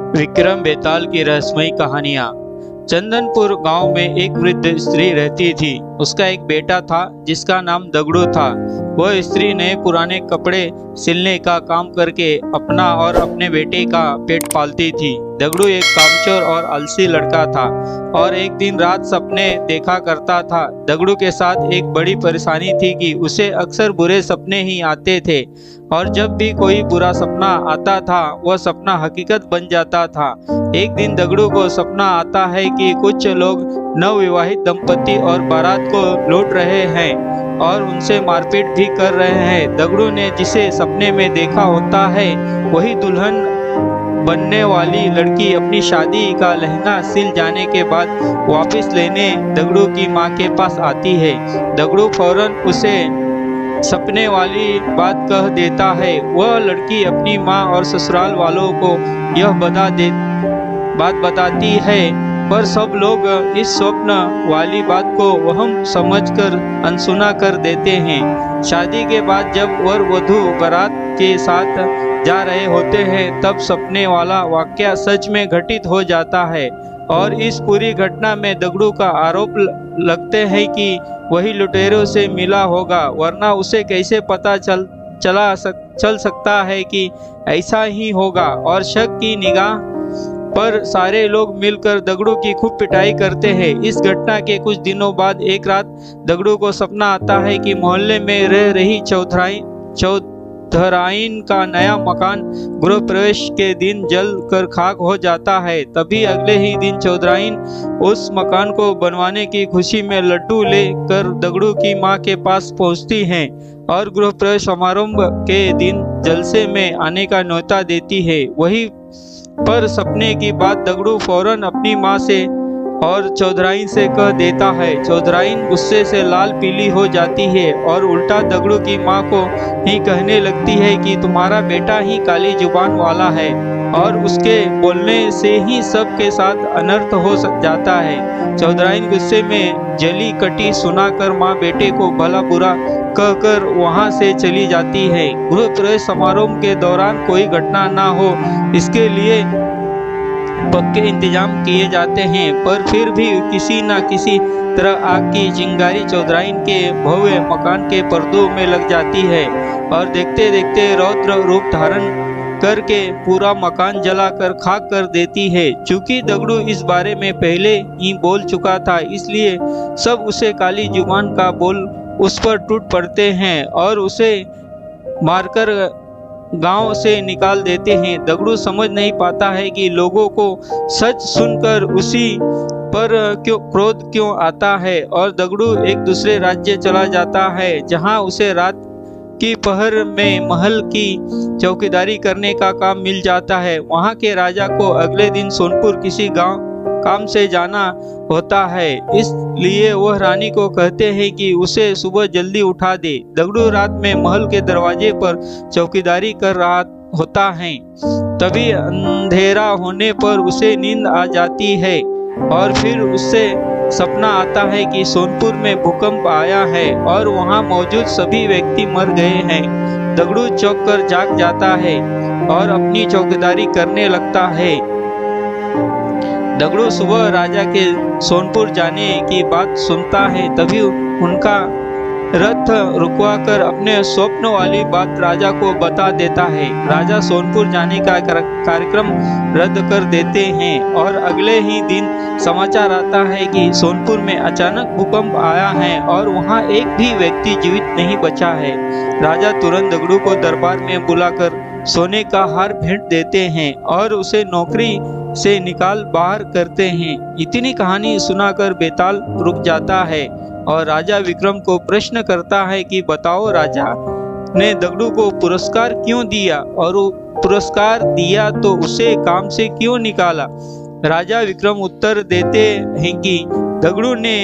विक्रम बेताल की रहस्यमयी कहानियां। चंदनपुर गांव में एक वृद्ध स्त्री रहती थी। उसका एक बेटा था जिसका नाम दगड़ू था। वह स्त्री नए पुराने कपड़े सिलने का काम करके अपना और अपने बेटे का पेट पालती थी। दगड़ू एक कामचोर और आलसी लड़का था और एक दिन रात सपने देखा करता था। दगड़ू के साथ एक बड़ी परेशानी थी कि उसे अक्सर बुरे सपने ही आते थे और जब भी कोई बुरा सपना आता था वह सपना हकीकत बन जाता था। एक दिन दगड़ू को सपना आता है कि कुछ लोग नवविवाहित दंपति और बारात को लूट रहे हैं और उनसे मारपीट भी कर रहे हैं। दगड़ू ने जिसे सपने में देखा होता है वही दुल्हन बनने वाली लड़की अपनी शादी का लहंगा सिल जाने के बाद वापस लेने दगड़ू की माँ के पास आती है। दगड़ू फौरन उसे सपने वाली बात कह देता है। वह लड़की अपनी माँ और ससुराल वालों को यह बात बताती है, पर सब लोग इस स्वप्न वाली बात को वहम समझकर अनसुना कर देते हैं। शादी के बाद जब वर वधू बारात के साथ जा रहे होते हैं तब सपने वाला वाकया सच में घटित हो जाता है और इस पूरी घटना में दगड़ू का आरोप लगते हैं कि वही लुटेरों से मिला होगा, वरना उसे कैसे पता चल सकता है कि ऐसा ही होगा। और शक की निगाह पर सारे लोग मिलकर दगड़ू की खूब पिटाई करते हैं। इस घटना के कुछ दिनों बाद एक रात दगड़ू को सपना आता है कि मोहल्ले में रह रही चौधराइन का नया मकान गृह प्रवेश के दिन जल कर खाक हो जाता है। तभी अगले ही दिन चौधराइन उस मकान को बनवाने की खुशी में लड्डू लेकर दगड़ू की मां के पास पहुंचती हैं और गृह प्रवेश समारोह के दिन जलसे में आने का न्योता देती है। वही पर सपने की बात दगड़ू फौरन अपनी मां से और चौधराइन से कह देता है। चौधराइन गुस्से से लाल पीली हो जाती है और उल्टा दगड़ू की मां को ही कहने लगती है कि तुम्हारा बेटा ही काली जुबान वाला है और उसके बोलने से ही सबके साथ अनर्थ हो जाता है। चौधराइन गुस्से में जली कटी सुनाकर मां बेटे को भला बुरा कहकर वहां से चली जाती है। गृह प्रवेश समारोह के दौरान कोई घटना ना हो इसके लिए पक्के इंतजाम किए जाते हैं, पर फिर भी किसी न किसी तरह आग की चिंगारी चौधराइन के भव्य मकान के पर्दों में लग जाती है और देखते देखते रौद्र रूप धारण करके पूरा मकान जलाकर खाक कर देती है। चूंकि दगड़ू इस बारे में पहले ही बोल चुका था इसलिए सब उसे काली जुबान का बोल उस पर टूट पड़ते हैं और उसे मारकर गांव से निकाल देते हैं। दगड़ू समझ नहीं पाता है कि लोगों को सच सुनकर उसी पर क्रोध क्यों आता है और दगड़ू एक दूसरे राज्य चला जाता है जहां उसे रात की पहर में महल की चौकीदारी करने का काम मिल जाता है। वहां के राजा को अगले दिन सोनपुर किसी गांव काम से जाना होता है, इसलिए वह रानी को कहते हैं कि उसे सुबह जल्दी उठा दे। दगड़ू रात में महल के दरवाजे पर चौकीदारी कर रहा होता है। तभी अंधेरा होने पर उसे नींद आ जाती है और फिर उससे सपना आता है कि सोनपुर में भूकंप आया है और वहां मौजूद सभी व्यक्ति मर गए हैं। दगड़ू चौंक कर जाग जाता है और अपनी चौकीदारी करने लगता है। दगड़ू सुबह राजा के सोनपुर जाने की बात सुनता है, तभी उनका रथ रुकवाकर अपने स्वप्न वाली बात राजा को बता देता है। राजा सोनपुर जाने का कार्यक्रम रद्द कर देते हैं और अगले ही दिन समाचार आता है कि सोनपुर में अचानक भूकंप आया है और वहां एक भी व्यक्ति जीवित नहीं बचा है। राजा तुरंत दगड़ू को दरबार में बुलाकर सोने का हार भेंट देते हैं और उसे नौकरी से निकाल बाहर करते हैं। इतनी कहानी सुनाकर बेताल रुक जाता है और राजा विक्रम को प्रश्न करता है कि बताओ राजा ने दगड़ू को पुरस्कार क्यों दिया और वो पुरस्कार दिया तो उसे काम से क्यों निकाला। राजा विक्रम उत्तर देते हैं कि दगड़ू ने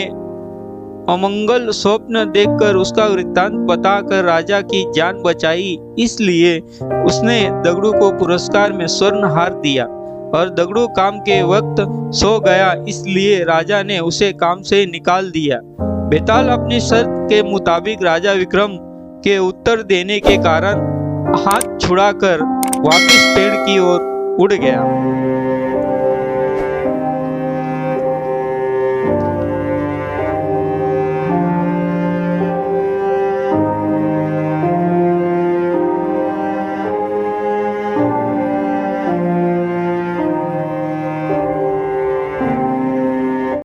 अमंगल स्वप्न देखकर उसका वृत्तांत बताकर राजा की जान बचाई, इसलिए उसने दगड़ू को पुरस्कार में स्वर्ण हार दिया और दगड़ू काम के वक्त सो गया इसलिए राजा ने उसे काम से निकाल दिया। बेताल अपनी शर्त के मुताबिक राजा विक्रम के उत्तर देने के कारण हाथ छुड़ाकर वापस पेड़ की ओर उड़ गया।